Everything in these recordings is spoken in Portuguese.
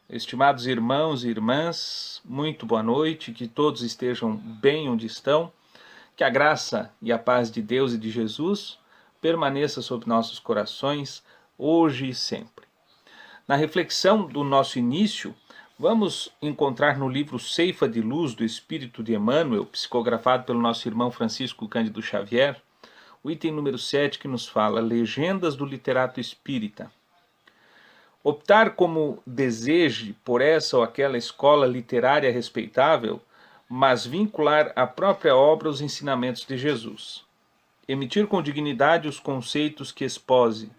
Estimados irmãos e irmãs, muito boa noite, que todos estejam bem onde estão, que a graça e a paz de Deus e de Jesus permaneça sobre nossos corações, hoje e sempre. Na reflexão do nosso início, vamos encontrar no livro Ceifa de Luz do Espírito de Emmanuel, psicografado pelo nosso irmão Francisco Cândido Xavier, o item número 7 que nos fala Legendas do Literato Espírita. Optar como deseje por essa ou aquela escola literária respeitável, mas vincular a própria obra aos ensinamentos de Jesus. Emitir com dignidade os conceitos que expose,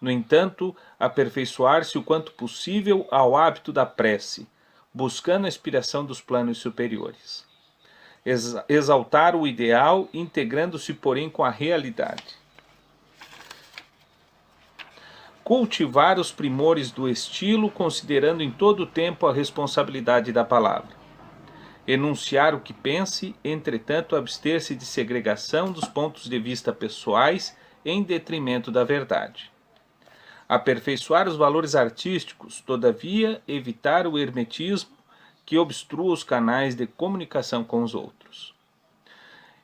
no entanto, aperfeiçoar-se o quanto possível ao hábito da prece, buscando a inspiração dos planos superiores. Exaltar o ideal, integrando-se, porém, com a realidade. Cultivar os primores do estilo, considerando em todo o tempo a responsabilidade da palavra. Enunciar o que pense, entretanto abster-se de segregação dos pontos de vista pessoais em detrimento da verdade. Aperfeiçoar os valores artísticos, todavia evitar o hermetismo que obstrua os canais de comunicação com os outros.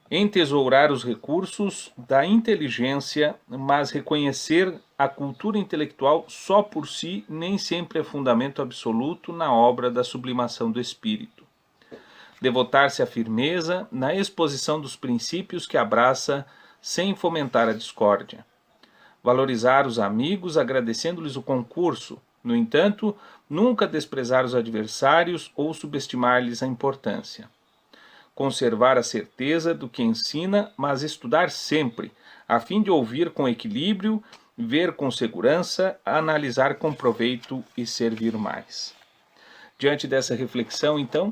Entesourar os recursos da inteligência, mas reconhecer a cultura intelectual só por si nem sempre é fundamento absoluto na obra da sublimação do espírito. Devotar-se à firmeza na exposição dos princípios que abraça sem fomentar a discórdia. Valorizar os amigos agradecendo-lhes o concurso, no entanto, nunca desprezar os adversários ou subestimar-lhes a importância. Conservar a certeza do que ensina, mas estudar sempre, a fim de ouvir com equilíbrio, ver com segurança, analisar com proveito e servir mais. Diante dessa reflexão, então,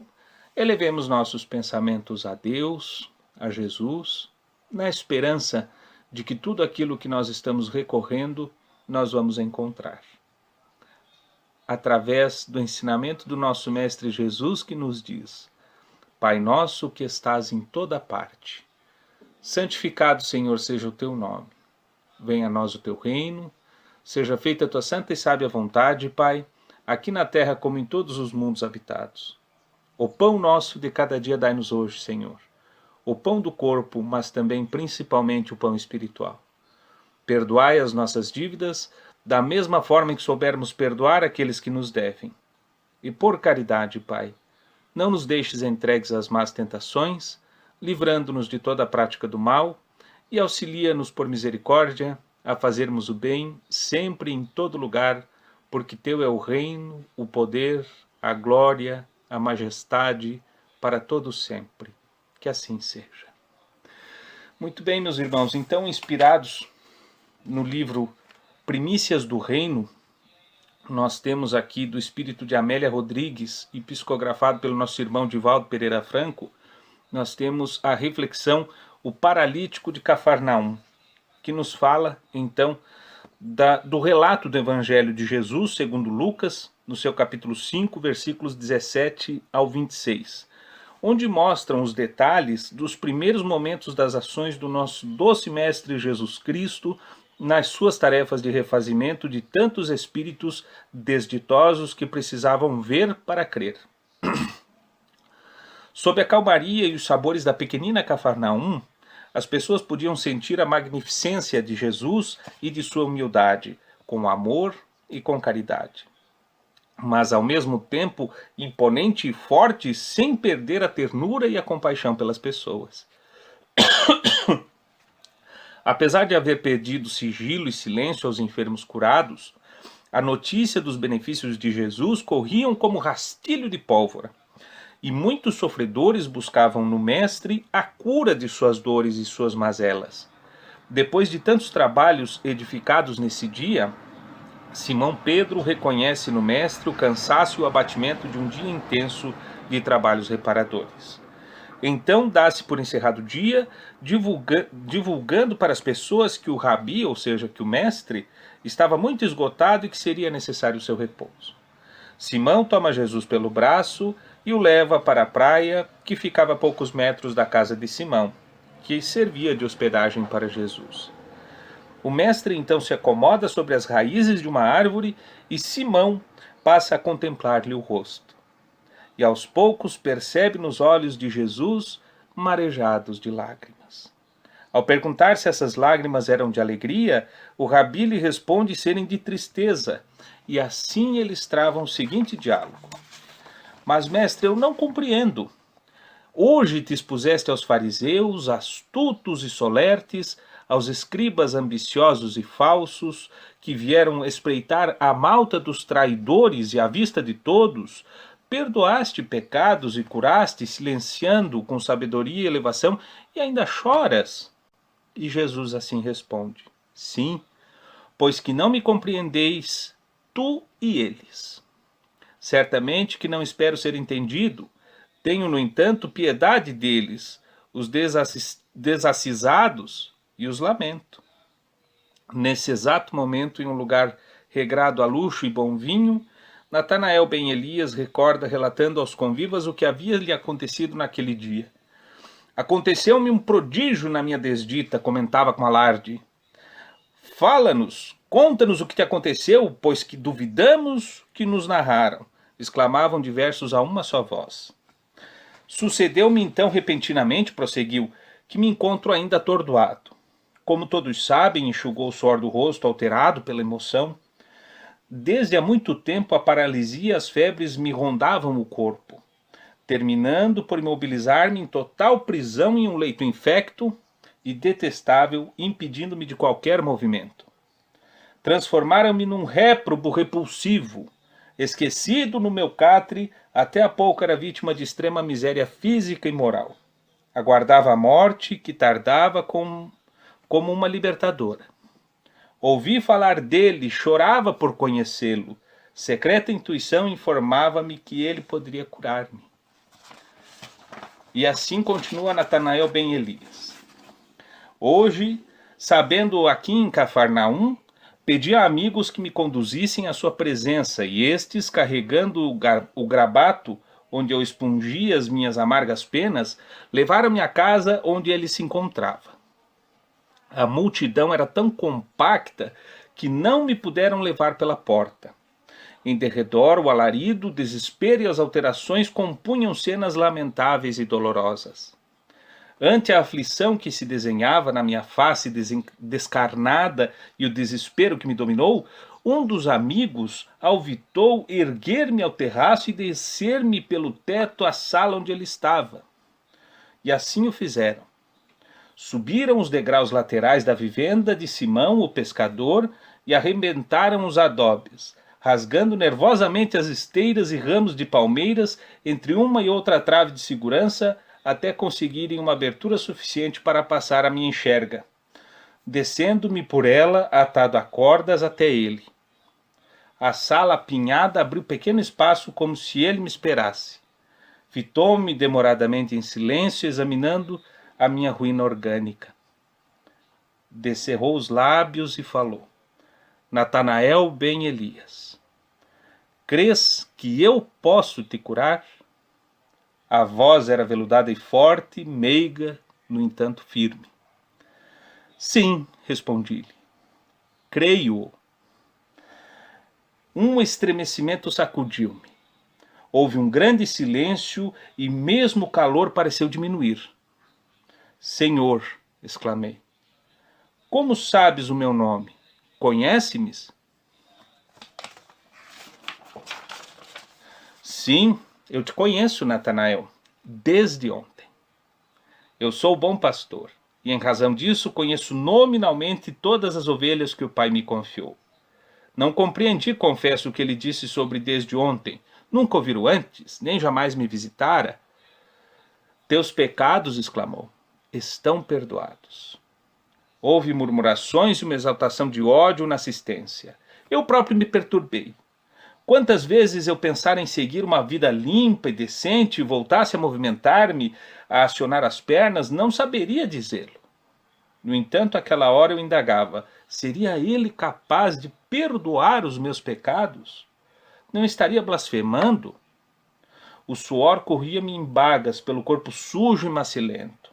elevemos nossos pensamentos a Deus, a Jesus, na esperança de que tudo aquilo que nós estamos recorrendo, nós vamos encontrar. Através do ensinamento do nosso Mestre Jesus, que nos diz: Pai nosso que estás em toda parte, santificado, Senhor, seja o teu nome. Venha a nós o teu reino, seja feita a tua santa e sábia vontade, Pai, aqui na terra como em todos os mundos habitados. O pão nosso de cada dia dai-nos hoje, Senhor. O pão do corpo, mas também principalmente o pão espiritual. Perdoai as nossas dívidas, da mesma forma que soubermos perdoar aqueles que nos devem. E por caridade, Pai, não nos deixes entregues às más tentações, livrando-nos de toda a prática do mal, e auxilia-nos por misericórdia a fazermos o bem sempre e em todo lugar, porque teu é o reino, o poder, a glória, a majestade, para todo sempre. Que assim seja. Muito bem, meus irmãos, então, inspirados no livro Primícias do Reino, nós temos aqui do espírito de Amélia Rodrigues e psicografado pelo nosso irmão Divaldo Pereira Franco, nós temos a reflexão O Paralítico de Cafarnaum, que nos fala, então, do relato do Evangelho de Jesus, segundo Lucas, no seu capítulo 5, versículos 17 ao 26, onde mostram os detalhes dos primeiros momentos das ações do nosso doce Mestre Jesus Cristo nas suas tarefas de refazimento de tantos espíritos desditosos que precisavam ver para crer. Sob a calmaria e os sabores da pequenina Cafarnaum, as pessoas podiam sentir a magnificência de Jesus e de sua humildade, com amor e com caridade. Mas, ao mesmo tempo, imponente e forte, sem perder a ternura e a compaixão pelas pessoas. Apesar de haver perdido sigilo e silêncio aos enfermos curados, a notícia dos benefícios de Jesus corriam como rastilho de pólvora, e muitos sofredores buscavam no Mestre a cura de suas dores e suas mazelas. Depois de tantos trabalhos edificados nesse dia, Simão Pedro reconhece no Mestre o cansaço e o abatimento de um dia intenso de trabalhos reparadores. Então dá-se por encerrado o dia, divulgando para as pessoas que o Rabi, ou seja, que o Mestre, estava muito esgotado e que seria necessário o seu repouso. Simão toma Jesus pelo braço e o leva para a praia, que ficava a poucos metros da casa de Simão, que servia de hospedagem para Jesus. O Mestre então se acomoda sobre as raízes de uma árvore e Simão passa a contemplar-lhe o rosto. E aos poucos percebe nos olhos de Jesus marejados de lágrimas. Ao perguntar se essas lágrimas eram de alegria, o rabi lhe responde serem de tristeza, e assim eles travam o seguinte diálogo: Mas, mestre, eu não compreendo. Hoje te expuseste aos fariseus, astutos e solertes, aos escribas ambiciosos e falsos, que vieram espreitar a malta dos traidores e à vista de todos, perdoaste pecados e curaste, silenciando com sabedoria e elevação, e ainda choras? E Jesus assim responde: Sim, pois que não me compreendeis, tu e eles. Certamente que não espero ser entendido. Tenho, no entanto, piedade deles, os desacisados, e os lamento. Nesse exato momento, em um lugar regrado a luxo e bom vinho, Natanael ben Elias recorda, relatando aos convivas o que havia lhe acontecido naquele dia. Aconteceu-me um prodígio na minha desdita, comentava com alarde. Fala-nos, conta-nos o que te aconteceu, pois que duvidamos que nos narraram, exclamavam diversos a uma só voz. Sucedeu-me então repentinamente, prosseguiu, que me encontro ainda atordoado. Como todos sabem, enxugou o suor do rosto alterado pela emoção. Desde há muito tempo a paralisia e as febres me rondavam o corpo, terminando por imobilizar-me em total prisão em um leito infecto e detestável, impedindo-me de qualquer movimento. Transformaram-me num réprobo repulsivo, esquecido no meu catre, até há pouco era vítima de extrema miséria física e moral. Aguardava a morte, que tardava como uma libertadora. Ouvi falar dele, chorava por conhecê-lo. Secreta intuição informava-me que ele poderia curar-me. E assim continua Natanael ben Elias. Hoje, sabendo aqui em Cafarnaum, pedi a amigos que me conduzissem à sua presença, e estes, carregando o grabato onde eu expungia as minhas amargas penas, levaram-me à casa onde ele se encontrava. A multidão era tão compacta que não me puderam levar pela porta. Em derredor, o alarido, o desespero e as alterações compunham cenas lamentáveis e dolorosas. Ante a aflição que se desenhava na minha face descarnada e o desespero que me dominou, um dos amigos alvitou erguer-me ao terraço e descer-me pelo teto à sala onde ele estava. E assim o fizeram. Subiram os degraus laterais da vivenda de Simão, o pescador, e arrebentaram os adobes, rasgando nervosamente as esteiras e ramos de palmeiras entre uma e outra trave de segurança, até conseguirem uma abertura suficiente para passar a minha enxerga, descendo-me por ela, atado a cordas até ele. A sala apinhada abriu pequeno espaço como se ele me esperasse. Fitou-me demoradamente em silêncio, examinando a minha ruína orgânica. Descerrou os lábios e falou: Natanael ben Elias, crês que eu posso te curar? A voz era veludada e forte, meiga, no entanto firme. Sim, respondi-lhe, creio. Um estremecimento sacudiu-me. Houve um grande silêncio e mesmo o calor pareceu diminuir. Senhor, exclamei, como sabes o meu nome? Conhece-me? Sim, eu te conheço, Natanael, desde ontem. Eu sou o bom pastor, e em razão disso conheço nominalmente todas as ovelhas que o Pai me confiou. Não compreendi, confesso, o que ele disse sobre desde ontem. Nunca ouviram antes, nem jamais me visitara. Teus pecados, exclamou, estão perdoados. Houve murmurações e uma exaltação de ódio na assistência. Eu próprio me perturbei. Quantas vezes eu pensara em seguir uma vida limpa e decente e voltasse a movimentar-me, a acionar as pernas, não saberia dizê-lo. No entanto, àquela hora eu indagava, seria ele capaz de perdoar os meus pecados? Não estaria blasfemando? O suor corria-me em bagas pelo corpo sujo e macilento.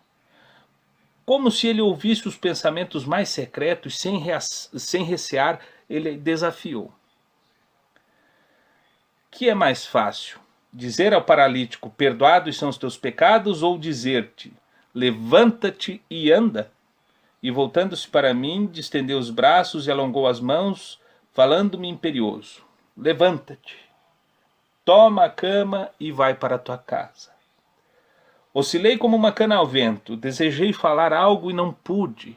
Como se ele ouvisse os pensamentos mais secretos, sem recear, ele desafiou. Que é mais fácil? Dizer ao paralítico, perdoados são os teus pecados, ou dizer-te, levanta-te e anda? E voltando-se para mim, estendeu os braços e alongou as mãos, falando-me imperioso, levanta-te, toma a cama e vai para a tua casa. Oscilei como uma cana ao vento, desejei falar algo e não pude.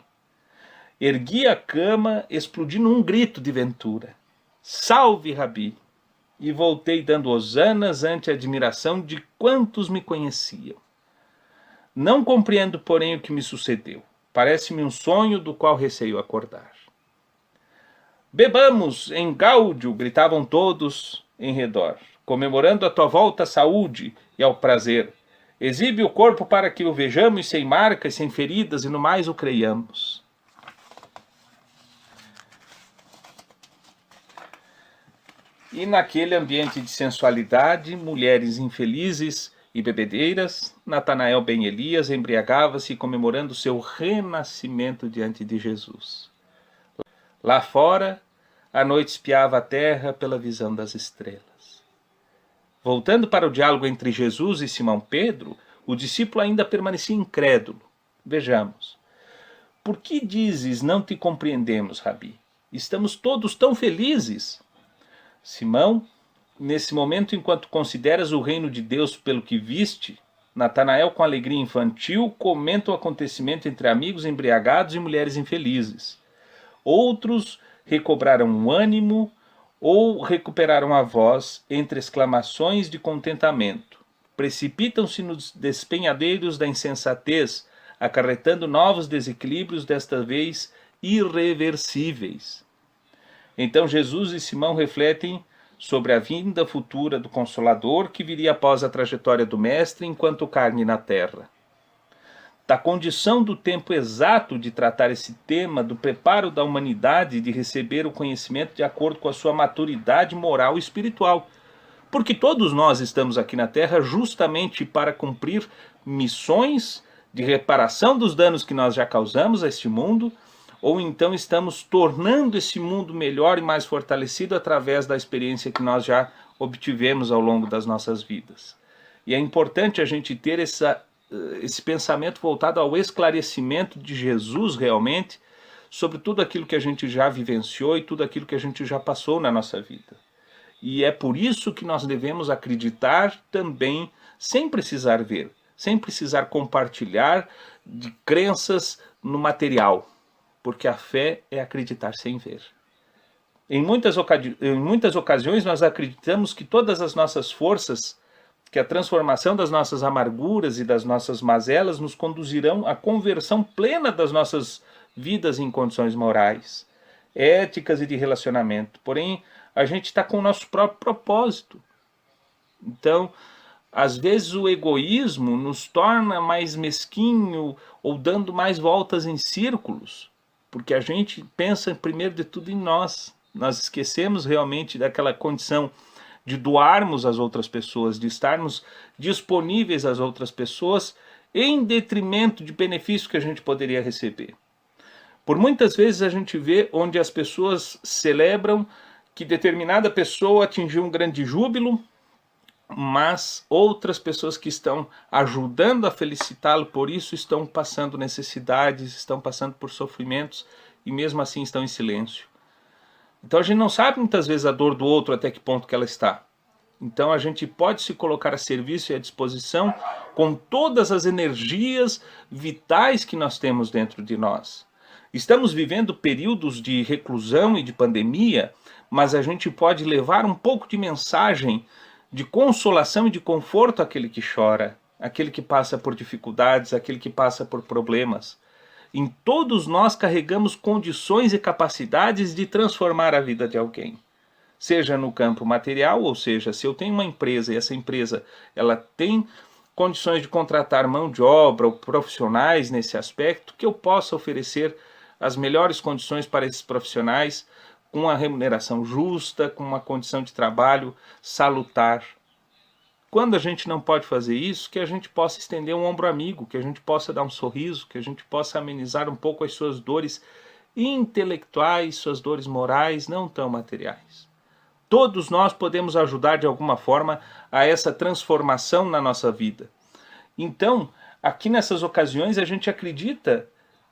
Ergui a cama, explodi num grito de ventura. Salve, Rabi! E voltei dando hosanas ante a admiração de quantos me conheciam. Não compreendo, porém, o que me sucedeu. Parece-me um sonho do qual receio acordar. Bebamos em gáudio, gritavam todos em redor, comemorando a tua volta à saúde e ao prazer. Exibe o corpo para que o vejamos sem marcas, sem feridas e no mais o creiamos. E naquele ambiente de sensualidade, mulheres infelizes e bebedeiras, Natanael ben Elias embriagava-se comemorando seu renascimento diante de Jesus. Lá fora, a noite espiava a terra pela visão das estrelas. Voltando para o diálogo entre Jesus e Simão Pedro, o discípulo ainda permanecia incrédulo. Vejamos. Por que dizes não te compreendemos, Rabi? Estamos todos tão felizes. Simão, nesse momento, enquanto consideras o reino de Deus pelo que viste, Natanael, com alegria infantil, comenta o acontecimento entre amigos embriagados e mulheres infelizes. Outros recobraram o ânimo ou recuperaram a voz entre exclamações de contentamento. Precipitam-se nos despenhadeiros da insensatez, acarretando novos desequilíbrios, desta vez irreversíveis. Então Jesus e Simão refletem sobre a vinda futura do Consolador que viria após a trajetória do Mestre enquanto carne na terra. Da condição do tempo exato de tratar esse tema, do preparo da humanidade de receber o conhecimento de acordo com a sua maturidade moral e espiritual. Porque todos nós estamos aqui na Terra justamente para cumprir missões de reparação dos danos que nós já causamos a este mundo, ou então estamos tornando esse mundo melhor e mais fortalecido através da experiência que nós já obtivemos ao longo das nossas vidas. E é importante a gente ter esse pensamento voltado ao esclarecimento de Jesus realmente sobre tudo aquilo que a gente já vivenciou e tudo aquilo que a gente já passou na nossa vida. E é por isso que nós devemos acreditar também sem precisar ver, sem precisar compartilhar de crenças no material, porque a fé é acreditar sem ver. Em muitas ocasiões nós acreditamos que todas as nossas forças, que a transformação das nossas amarguras e das nossas mazelas nos conduzirão à conversão plena das nossas vidas em condições morais, éticas e de relacionamento. Porém, a gente está com o nosso próprio propósito. Então, às vezes o egoísmo nos torna mais mesquinho ou dando mais voltas em círculos, porque a gente pensa primeiro de tudo em nós. Nós esquecemos realmente daquela condição de doarmos às outras pessoas, de estarmos disponíveis às outras pessoas em detrimento de benefícios que a gente poderia receber. Por muitas vezes a gente vê onde as pessoas celebram que determinada pessoa atingiu um grande júbilo, mas outras pessoas que estão ajudando a felicitá-lo por isso estão passando necessidades, estão passando por sofrimentos e mesmo assim estão em silêncio. Então a gente não sabe muitas vezes a dor do outro até que ponto que ela está. Então a gente pode se colocar a serviço e à disposição com todas as energias vitais que nós temos dentro de nós. Estamos vivendo períodos de reclusão e de pandemia, mas a gente pode levar um pouco de mensagem de consolação e de conforto àquele que chora, àquele que passa por dificuldades, àquele que passa por problemas. Em todos nós carregamos condições e capacidades de transformar a vida de alguém. Seja no campo material, ou seja, se eu tenho uma empresa e essa empresa ela tem condições de contratar mão de obra ou profissionais nesse aspecto, que eu possa oferecer as melhores condições para esses profissionais, com uma remuneração justa, com uma condição de trabalho salutar. Quando a gente não pode fazer isso, que a gente possa estender um ombro amigo, que a gente possa dar um sorriso, que a gente possa amenizar um pouco as suas dores intelectuais, suas dores morais, não tão materiais. todos nós podemos ajudar de alguma forma a essa transformação na nossa vida. Então, aqui nessas ocasiões a gente acredita,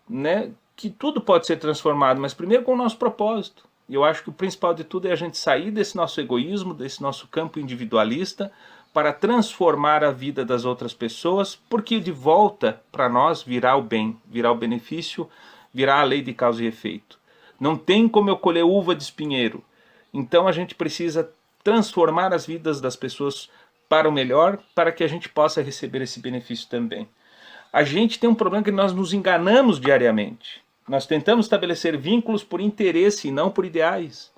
né, que tudo pode ser transformado, mas primeiro com o nosso propósito. E eu acho que o principal de tudo é a gente sair desse nosso egoísmo, desse nosso campo individualista, para transformar a vida das outras pessoas, porque de volta para nós virá o bem, virá o benefício, virá a lei de causa e efeito. Não tem como eu colher uva de espinheiro. Então a gente precisa transformar as vidas das pessoas para o melhor, para que a gente possa receber esse benefício também. A gente tem um problema que nós nos enganamos diariamente. Nós tentamos estabelecer vínculos por interesse e não por ideais.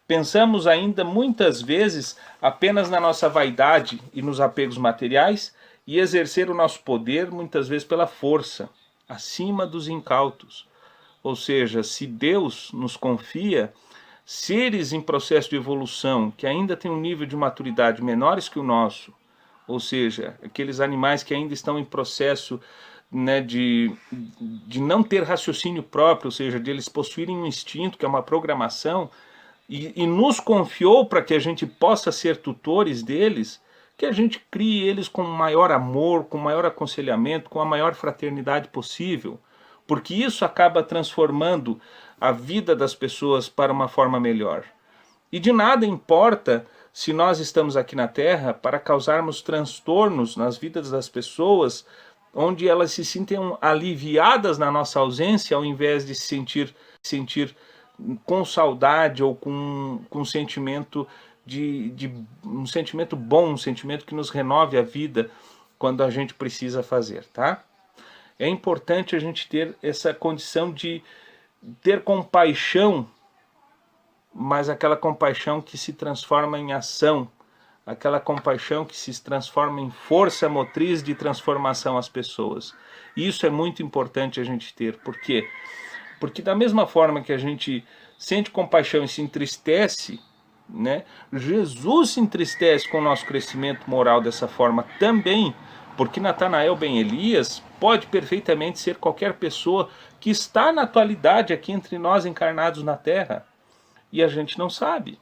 Pensamos ainda muitas vezes apenas na nossa vaidade e nos apegos materiais e exercer o nosso poder muitas vezes pela força, acima dos incautos. Ou seja, se Deus nos confia seres em processo de evolução que ainda têm um nível de maturidade menores que o nosso, ou seja, aqueles animais que ainda estão em processo, né, de não ter raciocínio próprio, ou seja, de eles possuírem um instinto, que é uma programação, e nos confiou para que a gente possa ser tutores deles, que a gente crie eles com maior amor, com maior aconselhamento, com a maior fraternidade possível, porque isso acaba transformando a vida das pessoas para uma forma melhor. E de nada importa se nós estamos aqui na Terra para causarmos transtornos nas vidas das pessoas, onde elas se sentem aliviadas na nossa ausência, ao invés de se sentir com saudade ou com um sentimento um sentimento bom, um sentimento que nos renove a vida quando a gente precisa fazer, tá? É importante a gente ter essa condição de ter compaixão, mas aquela compaixão que se transforma em ação, aquela compaixão que se transforma em força motriz de transformação às pessoas. Isso é muito importante a gente ter. Por quê? Porque da mesma forma que a gente sente compaixão e se entristece, né, Jesus se entristece com o nosso crescimento moral dessa forma também, porque Natanael ben Elias pode perfeitamente ser qualquer pessoa que está na atualidade aqui entre nós encarnados na Terra, e a gente não sabe.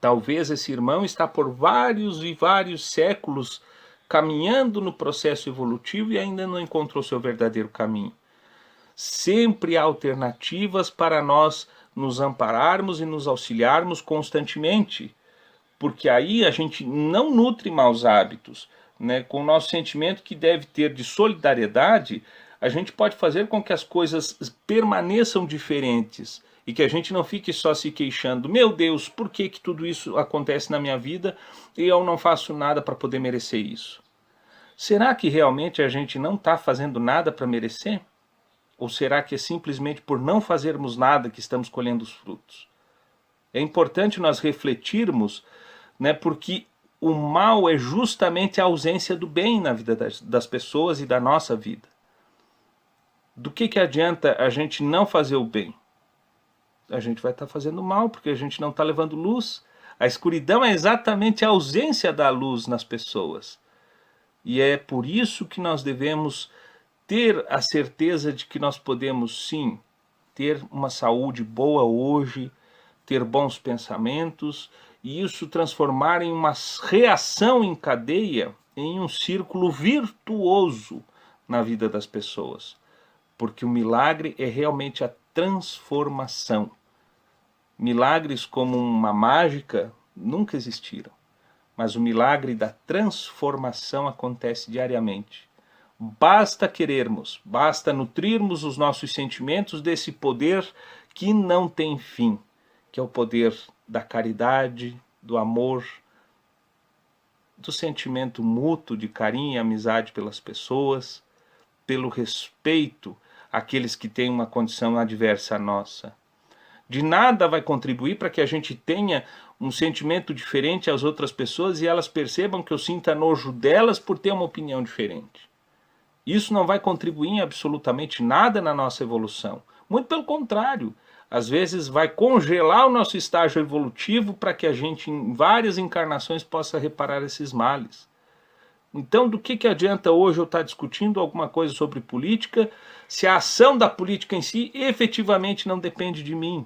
Talvez esse irmão está por vários e vários séculos caminhando no processo evolutivo e ainda não encontrou seu verdadeiro caminho. Sempre há alternativas para nós nos ampararmos e nos auxiliarmos constantemente, porque aí a gente não nutre maus hábitos, né? Com o nosso sentimento que deve ter de solidariedade, a gente pode fazer com que as coisas permaneçam diferentes e que a gente não fique só se queixando: meu Deus, por que tudo isso acontece na minha vida e eu não faço nada para poder merecer isso? Será que realmente a gente não está fazendo nada para merecer? Ou será que é simplesmente por não fazermos nada que estamos colhendo os frutos? É importante nós refletirmos, né, porque o mal é justamente a ausência do bem na vida das pessoas e da nossa vida. Do que adianta a gente não fazer o bem? A gente vai estar fazendo mal, porque a gente não está levando luz. A escuridão é exatamente a ausência da luz nas pessoas. E é por isso que nós devemos ter a certeza de que nós podemos, sim, ter uma saúde boa hoje, ter bons pensamentos, e isso transformar em uma reação em cadeia, em um círculo virtuoso na vida das pessoas. Porque o milagre é realmente a transformação. Milagres como uma mágica nunca existiram, mas o milagre da transformação acontece diariamente. Basta querermos, basta nutrirmos os nossos sentimentos desse poder que não tem fim, que é o poder da caridade, do amor, do sentimento mútuo de carinho e amizade pelas pessoas, pelo respeito àqueles que têm uma condição adversa à nossa. De nada vai contribuir para que a gente tenha um sentimento diferente às outras pessoas e elas percebam que eu sinta nojo delas por ter uma opinião diferente. Isso não vai contribuir em absolutamente nada na nossa evolução. Muito pelo contrário, às vezes vai congelar o nosso estágio evolutivo para que a gente, em várias encarnações, possa reparar esses males. Então, do que adianta hoje eu estar discutindo alguma coisa sobre política, se a ação da política em si efetivamente não depende de mim?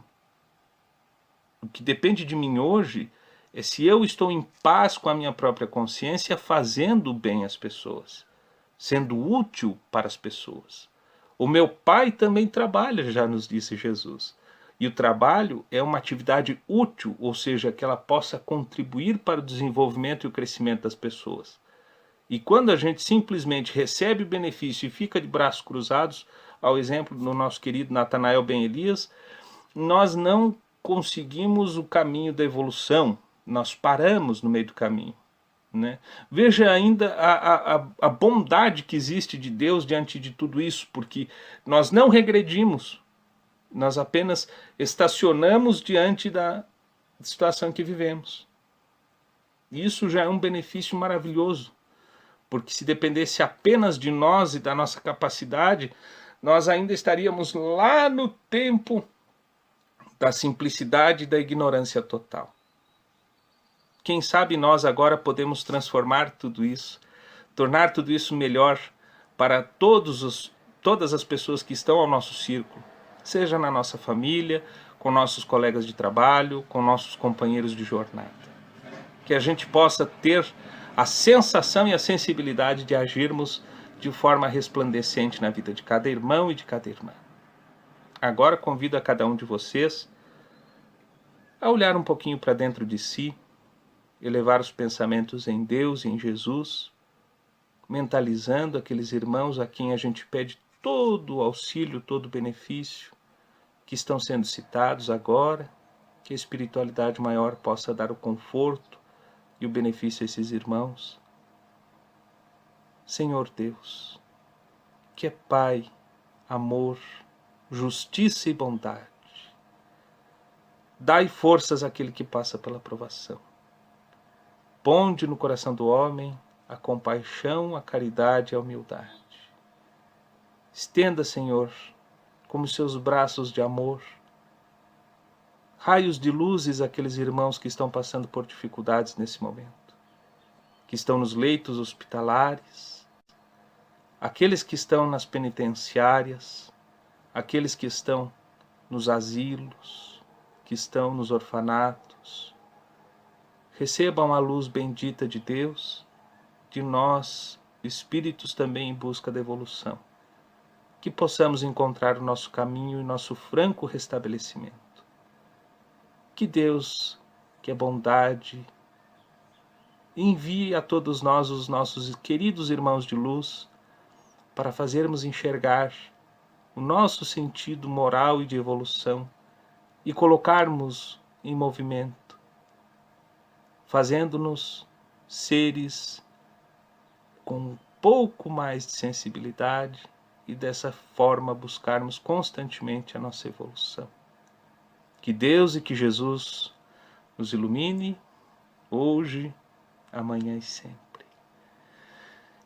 O que depende de mim hoje é se eu estou em paz com a minha própria consciência, fazendo bem às pessoas, sendo útil para as pessoas. O meu pai também trabalha, já nos disse Jesus. E o trabalho é uma atividade útil, ou seja, que ela possa contribuir para o desenvolvimento e o crescimento das pessoas. E quando a gente simplesmente recebe o benefício e fica de braços cruzados, ao exemplo do nosso querido Natanael Ben Elias, nós não conseguimos o caminho da evolução, nós paramos no meio do caminho. Né? Veja ainda a bondade que existe de Deus diante de tudo isso, porque nós não regredimos, nós apenas estacionamos diante da situação que vivemos. Isso já é um benefício maravilhoso, porque se dependesse apenas de nós e da nossa capacidade, nós ainda estaríamos lá no tempo da simplicidade e da ignorância total. Quem sabe nós agora podemos transformar tudo isso, tornar tudo isso melhor para todas as pessoas que estão ao nosso círculo, seja na nossa família, com nossos colegas de trabalho, com nossos companheiros de jornada. Que a gente possa ter a sensação e a sensibilidade de agirmos de forma resplandecente na vida de cada irmão e de cada irmã. Agora convido a cada um de vocês a olhar um pouquinho para dentro de si, elevar os pensamentos em Deus e em Jesus, mentalizando aqueles irmãos a quem a gente pede todo o auxílio, todo o benefício, que estão sendo citados agora, que a espiritualidade maior possa dar o conforto e o benefício a esses irmãos. Senhor Deus, que é Pai, amor, justiça e bondade, dai forças àquele que passa pela provação. Ponde no coração do homem a compaixão, a caridade e a humildade. Estenda, Senhor, como seus braços de amor, raios de luzes àqueles irmãos que estão passando por dificuldades nesse momento, que estão nos leitos hospitalares, aqueles que estão nas penitenciárias, aqueles que estão nos asilos, que estão nos orfanatos. Recebam a luz bendita de Deus, de nós, espíritos também em busca da evolução, que possamos encontrar o nosso caminho e nosso franco restabelecimento. Que Deus, que é bondade, envie a todos nós os nossos queridos irmãos de luz para fazermos enxergar o nosso sentido moral e de evolução e colocarmos em movimento, fazendo-nos seres com um pouco mais de sensibilidade e dessa forma buscarmos constantemente a nossa evolução. Que Deus e que Jesus nos ilumine hoje, amanhã e sempre.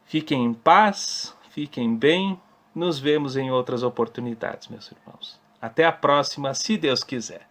Fiquem em paz, fiquem bem, nos vemos em outras oportunidades, meus irmãos. Até a próxima, se Deus quiser.